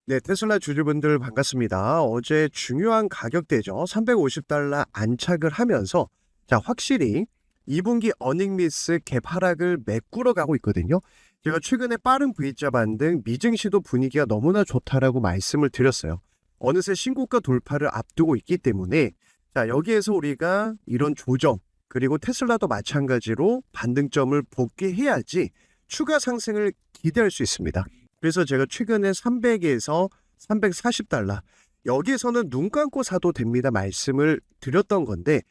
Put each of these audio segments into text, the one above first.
네, 테슬라 주주분들 반갑습니다. 어제 중요한 가격대죠. $350 안착을 하면서 확실히 2분기 어닝 미스 갭 하락을 메꾸러 가고 있거든요. 제가 최근에 빠른 V자 반등, 미증시도 분위기가 너무나 좋다라고 말씀을 드렸어요. 어느새 신고가 돌파를 앞두고 있기 때문에 여기에서 우리가 이런 조정, 그리고 테슬라도 마찬가지로 반등점을 복귀해야지 추가 상승을 기대할 수 있습니다. 그래서 제가 최근에 300에서 $340 여기에서는 눈 감고 사도 됩니다 말씀을 드렸던 건데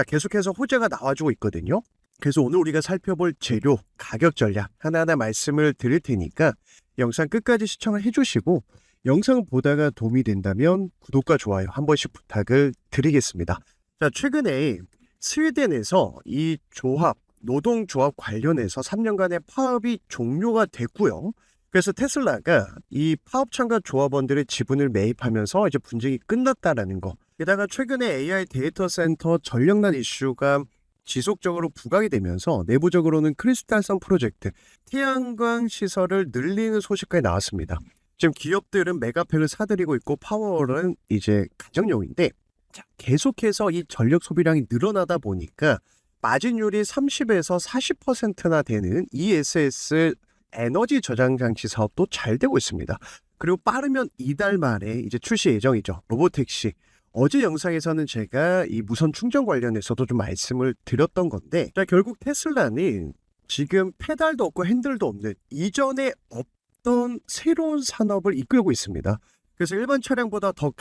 계속해서 호재가 나와주고 있거든요. 그래서 오늘 우리가 살펴볼 재료, 가격 전략 하나하나 말씀을 드릴 테니까 영상 끝까지 시청을 해주시고 영상 보다가 도움이 된다면 구독과 좋아요 한 번씩 부탁을 드리겠습니다. 최근에 스웨덴에서 이 조합, 노동조합 관련해서 3년간의 파업이 종료가 됐고요. 그래서 테슬라가 이 파업 참가 조합원들의 지분을 매입하면서 이제 분쟁이 끝났다라는 거. 게다가 최근에 AI 데이터 센터 전력난 이슈가 지속적으로 부각이 되면서 내부적으로는 크리스탈성 프로젝트, 태양광 시설을 늘리는 소식까지 나왔습니다. 지금 기업들은 메가팩을 사들이고 있고 파워는 이제 가정용인데 계속해서 이 전력 소비량이 늘어나다 보니까 마진율이 30에서 40%나 되는 ESS 에너지 저장 장치 사업도 잘 되고 있습니다. 그리고 빠르면 이달 말에 이제 출시 예정이죠. 로보택시. 어제 영상에서는 제가 이 무선 충전 관련해서도 좀 말씀을 드렸던 건데 결국 테슬라는 지금 페달도 없고 핸들도 없는 이전에 없던 새로운 산업을 이끌고 있습니다. 그래서 일반 차량보다 더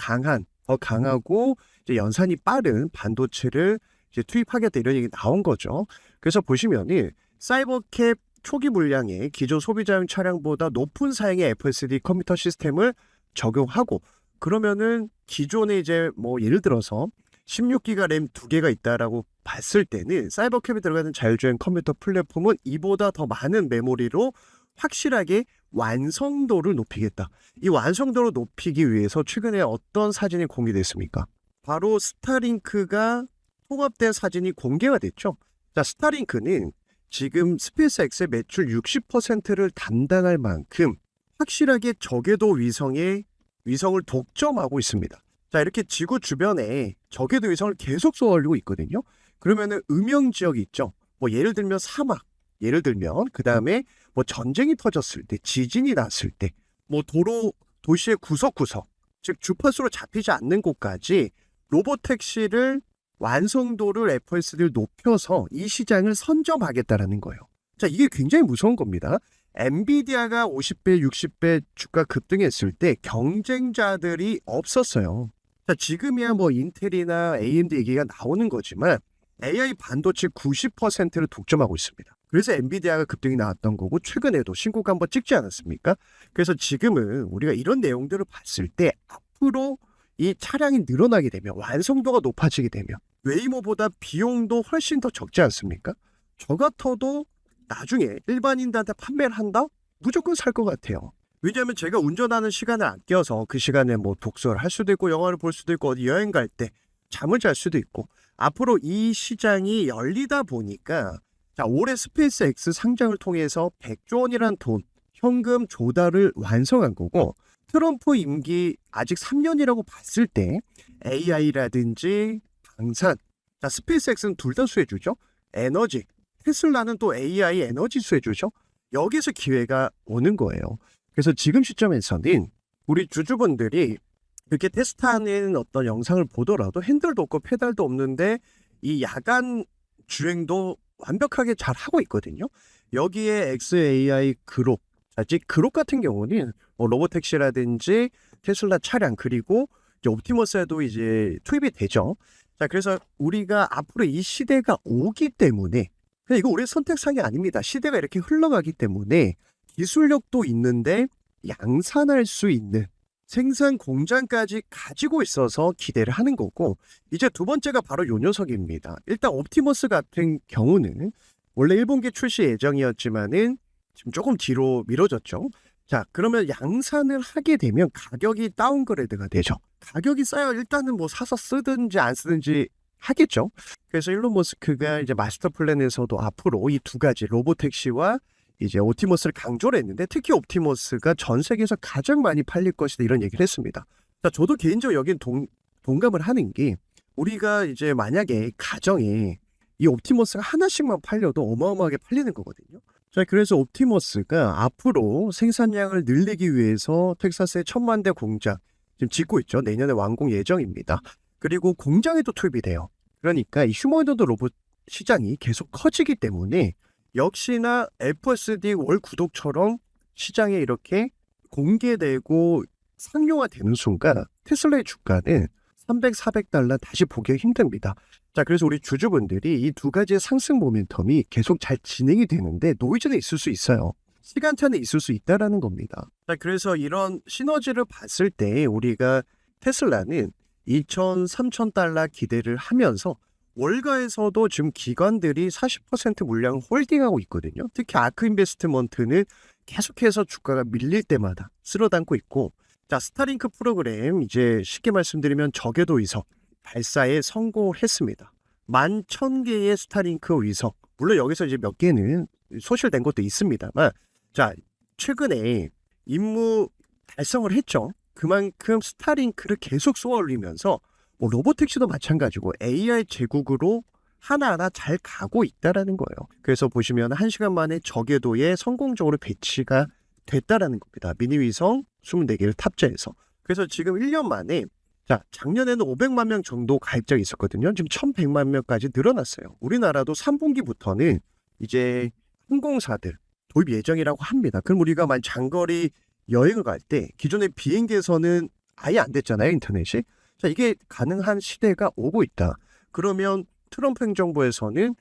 강하고 이제 연산이 빠른 반도체를 이제 투입하겠다 이런 얘기 나온 거죠. 그래서 보시면은 사이버캡 초기 물량의 기존 소비자용 차량보다 높은 사양의 FSD 컴퓨터 시스템을 적용하고 그러면은 기존에 이제 뭐 예를 들어서 16기가 램 2개가 있다라고 봤을 때는 사이버캡이 들어가는 자율주행 컴퓨터 플랫폼은 이보다 더 많은 메모리로 확실하게 완성도를 높이겠다. 이 완성도를 높이기 위해서 최근에 어떤 사진이 공개됐습니까? 바로 스타링크가 통합된 사진이 공개가 됐죠. 스타링크는 지금 스페이스X의 매출 60%를 담당할 만큼 확실하게 저궤도 위성을 독점하고 있습니다. 이렇게 지구 주변에 저궤도 위성을 계속 쏘아올리고 있거든요. 그러면은 음영 지역이 있죠. 뭐 예를 들면 사막, 그 다음에 뭐 전쟁이 터졌을 때, 지진이 났을 때, 뭐 도시의 구석구석, 즉 주파수로 잡히지 않는 곳까지 로보택시를 완성도를 FSD를 높여서 이 시장을 선점하겠다라는 거예요. 이게 굉장히 무서운 겁니다. 엔비디아가 50배, 60배 주가 급등했을 때 경쟁자들이 없었어요. 지금이야 뭐 인텔이나 AMD 얘기가 나오는 거지만 AI 반도체 90%를 독점하고 있습니다. 그래서 엔비디아가 급등이 나왔던 거고 최근에도 신고가 한번 찍지 않았습니까? 그래서 지금은 우리가 이런 내용들을 봤을 때 앞으로 이 차량이 늘어나게 되면 완성도가 높아지게 되면 웨이모보다 비용도 훨씬 더 적지 않습니까? 저 같아도 나중에 일반인들한테 판매를 한다? 무조건 살 것 같아요. 왜냐하면 제가 운전하는 시간을 아껴서 그 시간에 뭐 독서를 할 수도 있고 영화를 볼 수도 있고 어디 여행 갈 때 잠을 잘 수도 있고 앞으로 이 시장이 열리다 보니까 올해 스페이스X 상장을 통해서 100조 원이란 돈 현금 조달을 완성한 거고 트럼프 임기 아직 3년이라고 봤을 때 AI라든지 방산, 스페이스X는 둘 다 수혜주죠. 에너지, 테슬라는 또 AI 에너지 수혜주죠. 여기서 기회가 오는 거예요. 그래서 지금 시점에서는 우리 주주분들이 이렇게 테스트하는 어떤 영상을 보더라도 핸들도 없고 페달도 없는데 이 야간 주행도 완벽하게 잘 하고 있거든요. 여기에 XAI 그룹, 그룹 같은 경우는 뭐 로보택시라든지 테슬라 차량 그리고 이제 옵티머스에도 이제 투입이 되죠. 그래서 우리가 앞으로 이 시대가 오기 때문에 그냥 이거 우리의 선택사항이 아닙니다. 시대가 이렇게 흘러가기 때문에 기술력도 있는데 양산할 수 있는 생산 공장까지 가지고 있어서 기대를 하는 거고 이제 두 번째가 바로 요 녀석입니다. 일단 옵티머스 같은 경우는 원래 1분기 출시 예정이었지만은 지금 조금 뒤로 미뤄졌죠. 그러면 양산을 하게 되면 가격이 다운그레이드가 되죠. 가격이 싸야 일단은 뭐 사서 쓰든지 안 쓰든지 하겠죠. 그래서 일론 머스크가 이제 마스터 플랜에서도 앞으로 이 두 가지 로보택시와 이제 옵티머스를 강조를 했는데 특히 옵티머스가 전 세계에서 가장 많이 팔릴 것이다 이런 얘기를 했습니다. 자, 저도 개인적으로 여긴 동감을 하는 게 우리가 이제 만약에 가정에 이 옵티머스가 하나씩만 팔려도 어마어마하게 팔리는 거거든요. 자, 그래서 옵티머스가 앞으로 생산량을 늘리기 위해서 텍사스의 1,000만 대 공장 지금 짓고 있죠. 내년에 완공 예정입니다. 그리고 공장에도 투입이 돼요. 그러니까 이 휴머노이드 로봇 시장이 계속 커지기 때문에 역시나 FSD 월 구독처럼 시장에 이렇게 공개되고 상용화되는 순간 테슬라의 주가는 300, 400달러 다시 보기 힘듭니다. 자, 그래서 우리 주주분들이 이 두 가지의 상승 모멘텀이 계속 잘 진행이 되는데 노이즈는 있을 수 있어요. 시간차는 있을 수 있다라는 겁니다. 자, 그래서 이런 시너지를 봤을 때 우리가 테슬라는 2,000, 3,000달러 기대를 하면서 월가에서도 지금 기관들이 40% 물량을 홀딩하고 있거든요. 특히 아크 인베스트먼트는 계속해서 주가가 밀릴 때마다 쓸어담고 있고, 자, 스타링크 프로그램 이제 쉽게 말씀드리면 저궤도 위성 발사에 성공을 했습니다. 11,000개의 스타링크 위성, 물론 여기서 이제 몇 개는 소실된 것도 있습니다만, 자, 최근에 임무 달성을 했죠. 그만큼 스타링크를 계속 쏘아 올리면서 로보택시도 마찬가지고 AI 제국으로 하나하나 잘 가고 있다라는 거예요. 그래서 보시면 1시간 만에 저궤도에 성공적으로 배치가 됐다라는 겁니다. 미니 위성 24개를 탑재해서. 그래서 지금 1년 만에, 자, 작년에는 500만 명 정도 가입자가 있었거든요. 지금 1,100만 명까지 늘어났어요. 우리나라도 3분기부터는 이제 항공사들 도입 예정이라고 합니다. 그럼 우리가 만약 장거리 여행을 갈 때 기존의 비행기에서는 아예 안 됐잖아요, 인터넷이. 자, 이게 가능한 시대가 오고 있다. 그러면 트럼프 행정부에서는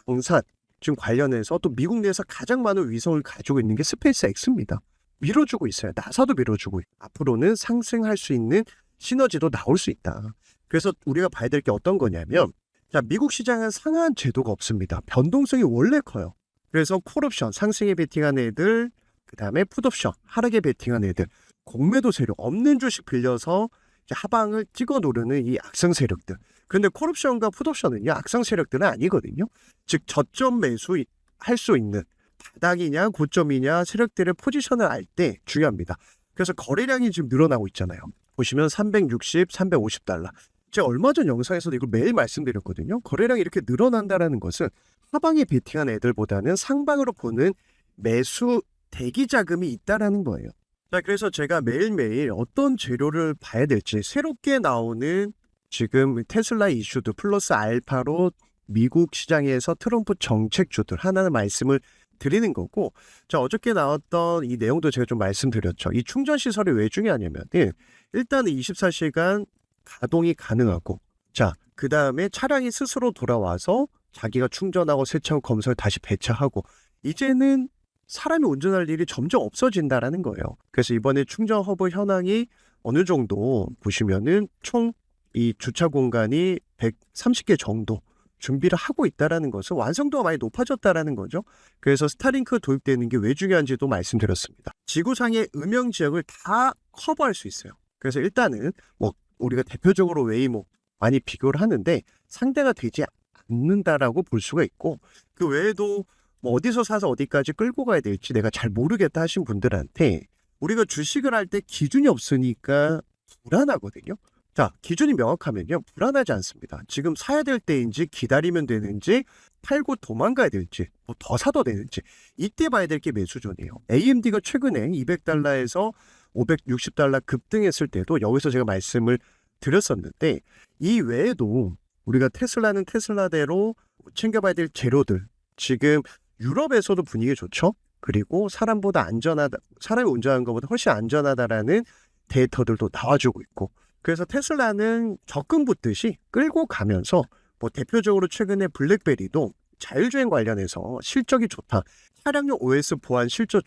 방산 지금 관련해서 또 미국 내에서 가장 많은 위성을 가지고 있는 게 스페이스 X입니다. 밀어주고 있어요. 나사도 밀어주고 있고. 앞으로는 상승할 수 있는 시너지도 나올 수 있다. 그래서 우리가 봐야 될 게 어떤 거냐면, 자, 미국 시장은 상한 제도가 없습니다. 변동성이 원래 커요. 그래서 콜옵션 상승에 베팅한 애들, 그 다음에 풋옵션 하락에 베팅한 애들, 공매도 세력 없는 주식 빌려서 하방을 찍어 누르는 이 악성 세력들. 그런데 콜옵션과 풋옵션은요, 악성 세력들은 아니거든요. 즉 저점 매수 할 수 있는 바닥이냐 고점이냐 세력들의 포지션을 알 때 중요합니다. 그래서 거래량이 지금 늘어나고 있잖아요. 보시면 360, 350달러. 제가 얼마 전 영상에서도 이걸 매일 말씀드렸거든요. 거래량이 이렇게 늘어난다는 것은 하방에 베팅한 애들보다는 상방으로 보는 매수 대기 자금이 있다라는 거예요. 자, 그래서 제가 매일매일 어떤 재료를 봐야 될지 새롭게 나오는 지금 테슬라 이슈도 플러스 알파로 미국 시장에서 트럼프 정책주들 하나는 말씀을 드리는 거고, 자, 어저께 나왔던 이 내용도 제가 좀 말씀드렸죠. 이 충전 시설이 왜 중요하냐면은 일단은 24시간 가동이 가능하고, 자, 그 다음에 차량이 스스로 돌아와서 자기가 충전하고 세차하고 검사를 다시 배차하고, 이제는 사람이 운전할 일이 점점 없어진다라는 거예요. 그래서 이번에 충전 허브 현황이 어느 정도 보시면은 총 이 주차 공간이 130개 정도 준비를 하고 있다라는 것은 완성도가 많이 높아졌다라는 거죠. 그래서 스타링크 도입되는 게 왜 중요한지도 말씀드렸습니다. 지구상의 음영 지역을 다 커버할 수 있어요. 그래서 일단은 뭐 우리가 대표적으로 웨이모 많이 비교를 하는데 상대가 되지 않는다라고 볼 수가 있고, 그 외에도 뭐 어디서 사서 어디까지 끌고 가야 될지 내가 잘 모르겠다 하신 분들한테 우리가 주식을 할 때 기준이 없으니까 불안하거든요. 자, 기준이 명확하면요 불안하지 않습니다. 지금 사야 될 때인지 기다리면 되는지 팔고 도망가야 될지 뭐 더 사도 되는지 이때 봐야 될 게 매수존이에요. AMD가 최근에 200달러에서 560달러 급등했을 때도 여기서 제가 말씀을 드렸었는데, 이 외에도 우리가 테슬라는 테슬라대로 챙겨봐야 될 재료들, 지금 유럽에서도 분위기 좋죠. 그리고 사람이 운전하는 것보다 훨씬 안전하다라는 데이터들도 나와주고 있고, 그래서 테슬라는 적금 붙듯이 끌고 가면서 뭐 대표적으로 최근에 블랙베리도 자율주행 관련해서 실적이 좋다. 차량용 OS 보안 실적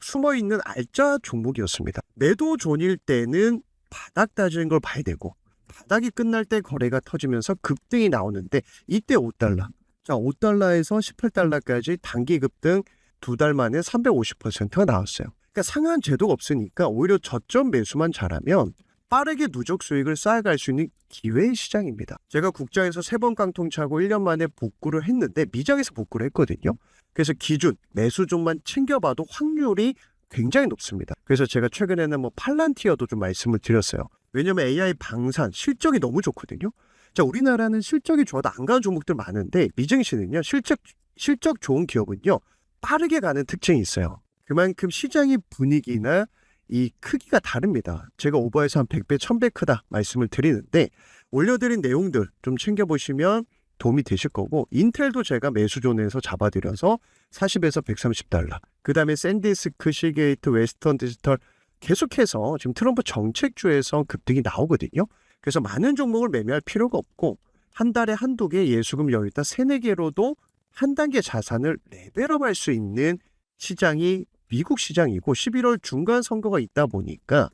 숨어있는 알짜 종목이었습니다. 매도 존일 때는 바닥 다지는 걸 봐야 되고, 바닥이 끝날 때 거래가 터지면서 급등이 나오는데 이때 5달러. 자, 5달러에서 18달러까지 단기 급등 2달 만에 350%가 나왔어요. 그러니까 상한 제도가 없으니까 오히려 저점 매수만 잘하면 빠르게 누적 수익을 쌓아갈 수 있는 기회의 시장입니다. 제가 국장에서 3번 깡통 차고 1년 만에 복구를 했는데 미장에서 복구를 했거든요. 그래서 기준 매수존만 챙겨봐도 확률이 굉장히 높습니다. 그래서 제가 최근에는 팔란티어도 좀 말씀을 드렸어요. 왜냐면 AI 방산 실적이 너무 좋거든요. 자, 우리나라는 실적이 좋아도 안 가는 종목들 많은데 미증시는요, 실적 좋은 기업은요, 빠르게 가는 특징이 있어요. 그만큼 시장의 분위기나 이 크기가 다릅니다. 제가 오버해서 한 100배, 1000배 크다 말씀을 드리는데 올려드린 내용들 좀 챙겨보시면 도움이 되실 거고, 인텔도 제가 매수존에서 잡아드려서 40에서 130달러, 그 다음에 샌디스크, 시게이트, 웨스턴 디지털 계속해서 지금 트럼프 정책주에서 급등이 나오거든요. 그래서 많은 종목을 매매할 필요가 없고 한 달에 한두 개 예수금 여유있다 3-4개로도 한 단계 자산을 레벨업할 수 있는 시장이 미국 시장이고, 11월 중간 선거가 있다 보니까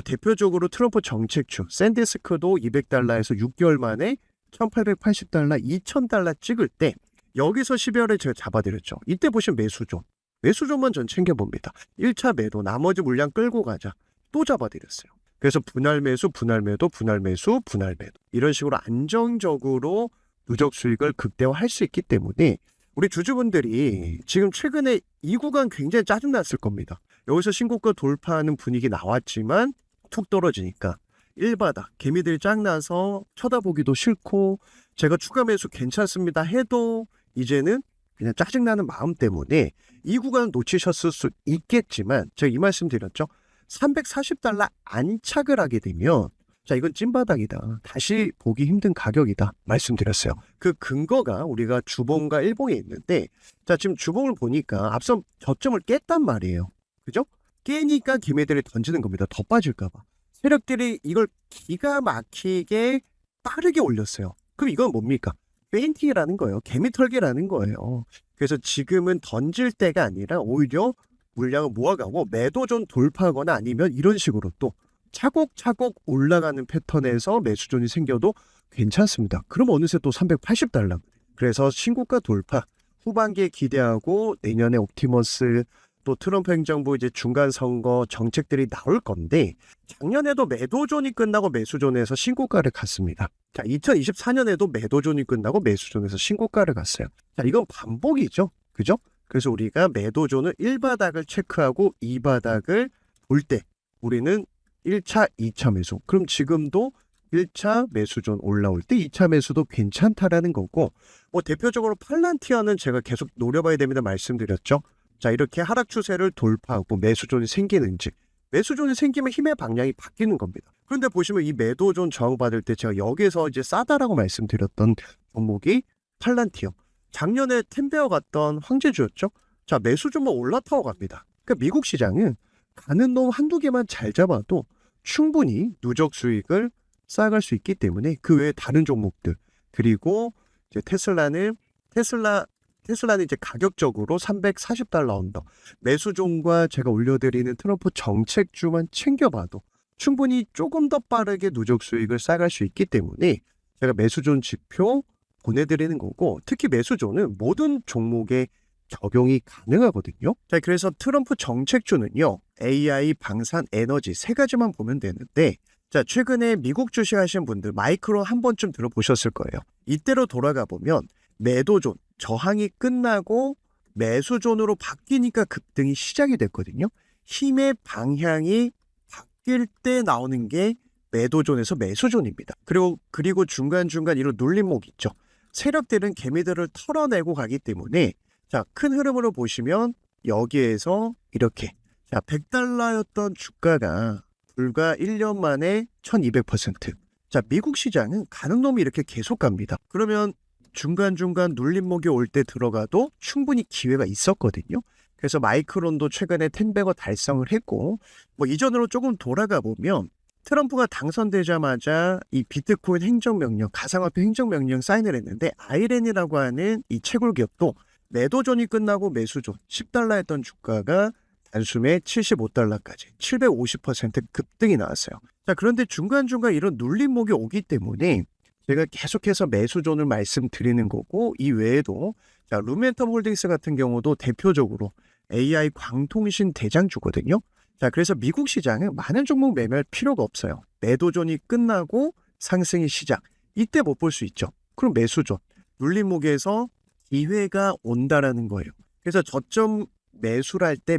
대표적으로 트럼프 정책주 샌디스크도 200달러에서 6개월 만에 1880달러, 2000달러 찍을 때 여기서 12월에 제가 잡아드렸죠. 이때 보시면 매수존만 전 챙겨봅니다. 1차 매도, 나머지 물량 끌고 가자. 또 잡아드렸어요. 그래서 분할 매수, 분할 매도, 분할 매수, 분할 매도, 이런 식으로 안정적으로 누적 수익을 극대화할 수 있기 때문에 우리 주주분들이 지금 최근에 이 구간 굉장히 짜증났을 겁니다. 여기서 신고가 돌파하는 분위기 나왔지만 툭 떨어지니까 1바닥 개미들이 짱나서 쳐다보기도 싫고, 제가 추가 매수 괜찮습니다 해도 이제는 그냥 짜증나는 마음 때문에 이 구간을 놓치셨을 수 있겠지만, 제가 이 말씀 드렸죠. 340달러 안착을 하게 되면 자, 이건 찐바닥이다, 다시 보기 힘든 가격이다 말씀드렸어요. 그 근거가 우리가 주봉과 일봉에 있는데, 자, 지금 주봉을 보니까 앞선 저점을 깼단 말이에요. 그죠? 깨니까 개미들이 던지는 겁니다. 더 빠질까봐. 세력들이 이걸 기가 막히게 빠르게 올렸어요. 그럼 이건 뭡니까? 페인팅이라는 거예요. 개미털기라는 거예요. 그래서 지금은 던질 때가 아니라 오히려 물량을 모아가고 매도존 돌파하거나 아니면 이런 식으로 또 차곡차곡 올라가는 패턴에서 매수존이 생겨도 괜찮습니다. 그럼 어느새 또 380달러. 그래서 신고가 돌파, 후반기에 기대하고 내년에 옵티머스, 또 트럼프 행정부 이제 중간 선거 정책들이 나올 건데, 작년에도 매도존이 끝나고 매수존에서 신고가를 갔습니다. 자, 2024년에도 매도존이 끝나고 매수존에서 신고가를 갔어요. 자, 이건 반복이죠. 그죠? 그래서 우리가 매도존을 1바닥을 체크하고 2바닥을 볼 때 우리는 1차, 2차 매수. 그럼 지금도 1차 매수존 올라올 때 2차 매수도 괜찮다라는 거고, 대표적으로 팔란티어는 제가 계속 노려봐야 됩니다 말씀드렸죠. 자, 이렇게 하락 추세를 돌파하고 매수존이 생기는지, 매수존이 생기면 힘의 방향이 바뀌는 겁니다. 그런데 보시면 이 매도존 저항받을 때 제가 여기서 이제 싸다라고 말씀드렸던 종목이 팔란티어. 작년에 템베어 갔던 황제주였죠. 자, 매수존만 올라타고 갑니다. 그러니까 미국 시장은 가는 놈 한두 개만 잘 잡아도 충분히 누적 수익을 쌓아갈 수 있기 때문에 그 외에 다른 종목들, 그리고 이제 테슬라는 이제 가격적으로 340달러 언더, 매수존과 제가 올려드리는 트럼프 정책주만 챙겨봐도 충분히 조금 더 빠르게 누적 수익을 쌓아갈 수 있기 때문에 제가 매수존 지표 보내드리는 거고, 특히 매수존은 모든 종목에 적용이 가능하거든요. 자, 그래서 트럼프 정책주는요, AI, 방산, 에너지 3가지만 보면 되는데, 자, 최근에 미국 주식 하시는 분들 마이크로 한 번쯤 들어보셨을 거예요. 이때로 돌아가 보면 매도존, 저항이 끝나고 매수존으로 바뀌니까 급등이 시작이 됐거든요. 힘의 방향이 바뀔 때 나오는 게 매도존에서 매수존입니다. 그리고 중간중간 이런 눌림목 있죠. 세력들은 개미들을 털어내고 가기 때문에, 자, 큰 흐름으로 보시면 여기에서 이렇게, 자, 100달러였던 주가가 불과 1년 만에 1200%. 자, 미국 시장은 가는 놈이 이렇게 계속 갑니다. 그러면 중간중간 눌림목이 올 때 들어가도 충분히 기회가 있었거든요. 그래서 마이크론도 최근에 10배거 달성을 했고, 이전으로 조금 돌아가 보면 트럼프가 당선되자마자 이 비트코인 행정명령, 가상화폐 행정명령 사인을 했는데, 아이렌이라고 하는 이 채굴 기업도 매도존이 끝나고 매수존 10달러 했던 주가가 단숨에 75달러까지 750% 급등이 나왔어요. 자, 그런데 중간중간 이런 눌림목이 오기 때문에 제가 계속해서 매수존을 말씀드리는 거고, 이 외에도 자, 루멘텀 홀딩스 같은 경우도 대표적으로 AI 광통신 대장주거든요. 자, 그래서 미국 시장은 많은 종목 매매할 필요가 없어요. 매도존이 끝나고 상승이 시작. 이때 못 볼 수 있죠. 그럼 매수존. 눌림목에서 기회가 온다라는 거예요. 그래서 저점 매수를 할 때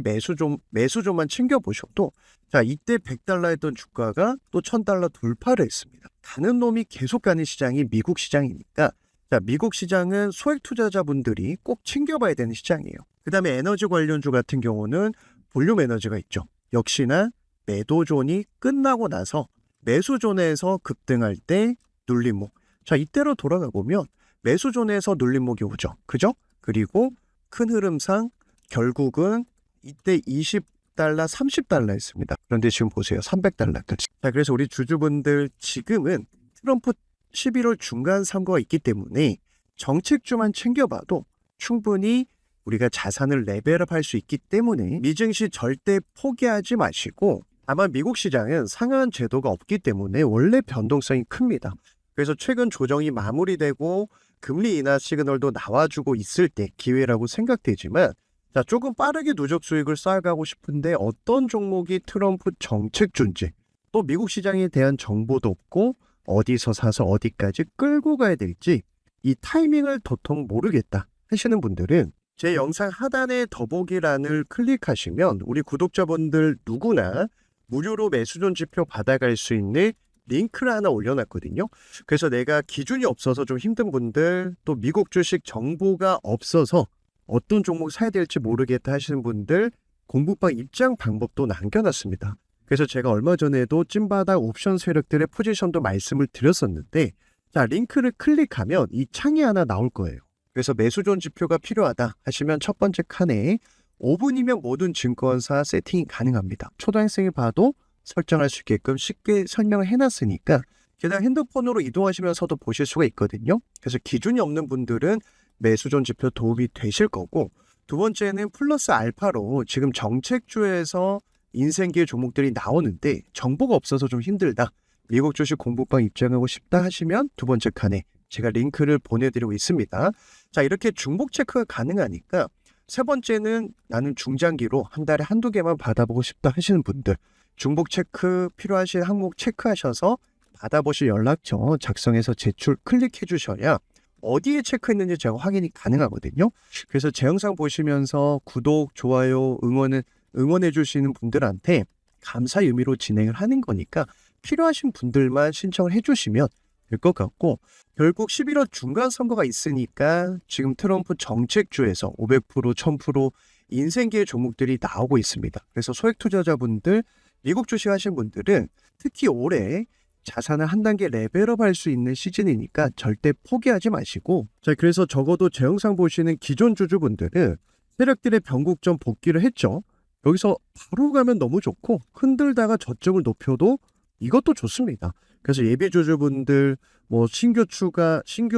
매수존만 챙겨보셔도 자, 이때 100달러 했던 주가가 또 1000달러 돌파를 했습니다. 가는 놈이 계속 가는 시장이 미국 시장이니까 자, 미국 시장은 소액 투자자분들이 꼭 챙겨봐야 되는 시장이에요. 그 다음에 에너지 관련주 같은 경우는 볼륨 에너지가 있죠. 역시나 매도존이 끝나고 나서 매수존에서 급등할 때 눌림목. 자, 이때로 돌아가 보면 매수존에서 눌림목이 오죠. 그죠? 그리고 큰 흐름상 결국은 이때 20달러, 30달러 했습니다. 그런데 지금 보세요. 300달러까지. 자, 그래서 우리 주주분들 지금은 트럼프 11월 중간 선거가 있기 때문에 정책주만 챙겨봐도 충분히 우리가 자산을 레벨업할 수 있기 때문에 미증시 절대 포기하지 마시고 다만 미국 시장은 상한 제도가 없기 때문에 원래 변동성이 큽니다. 그래서 최근 조정이 마무리되고 금리 인하 시그널도 나와주고 있을 때 기회라고 생각되지만 자, 조금 빠르게 누적 수익을 쌓아가고 싶은데 어떤 종목이 트럼프 정책주인지 또 미국 시장에 대한 정보도 없고 어디서 사서 어디까지 끌고 가야 될지 이 타이밍을 도통 모르겠다 하시는 분들은 제 영상 하단에 더보기란을 클릭하시면 우리 구독자분들 누구나 무료로 매수존 지표 받아갈 수 있는 링크를 하나 올려놨거든요. 그래서 내가 기준이 없어서 좀 힘든 분들 또 미국 주식 정보가 없어서 어떤 종목 사야 될지 모르겠다 하시는 분들 공부방 입장 방법도 남겨놨습니다. 그래서 제가 얼마 전에도 찐바닥 옵션 세력들의 포지션도 말씀을 드렸었는데 자, 링크를 클릭하면 이 창이 하나 나올 거예요. 그래서 매수존 지표가 필요하다 하시면 첫 번째 칸에 5분이면 모든 증권사 세팅이 가능합니다. 초등학생이 봐도 설정할 수 있게끔 쉽게 설명을 해놨으니까 게다가 핸드폰으로 이동하시면서도 보실 수가 있거든요. 그래서 기준이 없는 분들은 매수존 지표 도움이 되실 거고 두 번째는 플러스 알파로 지금 정책주에서 인생기회 종목들이 나오는데 정보가 없어서 좀 힘들다. 미국 주식 공부방 입장하고 싶다 하시면 두 번째 칸에 제가 링크를 보내드리고 있습니다. 자, 이렇게 중복 체크가 가능하니까 세 번째는 나는 중장기로 한 달에 한두 개만 받아보고 싶다 하시는 분들 중복 체크 필요하신 항목 체크하셔서 받아보실 연락처 작성해서 제출 클릭해 주셔야 어디에 체크했는지 제가 확인이 가능하거든요. 그래서 제 영상 보시면서 구독, 좋아요, 응원해 주시는 분들한테 감사 의미로 진행을 하는 거니까 필요하신 분들만 신청을 해주시면 될 것 같고 결국 11월 중간 선거가 있으니까 지금 트럼프 정책주에서 500%, 1000% 인생기회 종목들이 나오고 있습니다. 그래서 소액 투자자분들, 미국 주식 하신 분들은 특히 올해 자산을 한 단계 레벨업 할 수 있는 시즌이니까 절대 포기하지 마시고 자, 그래서 적어도 제 영상 보시는 기존 주주분들은 세력들의 변곡점 복귀를 했죠. 여기서 바로 가면 너무 좋고 흔들다가 저점을 높여도 이것도 좋습니다. 그래서 예비 주주분들 뭐 신규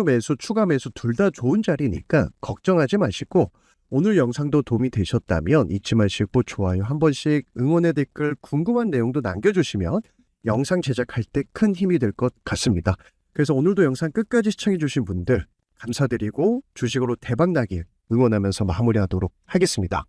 매수, 추가 매수 둘 다 좋은 자리니까 걱정하지 마시고 오늘 영상도 도움이 되셨다면 잊지 마시고 좋아요 한 번씩 응원의 댓글 궁금한 내용도 남겨주시면 영상 제작할 때 큰 힘이 될 것 같습니다. 그래서 오늘도 영상 끝까지 시청해주신 분들 감사드리고 주식으로 대박나길 응원하면서 마무리하도록 하겠습니다.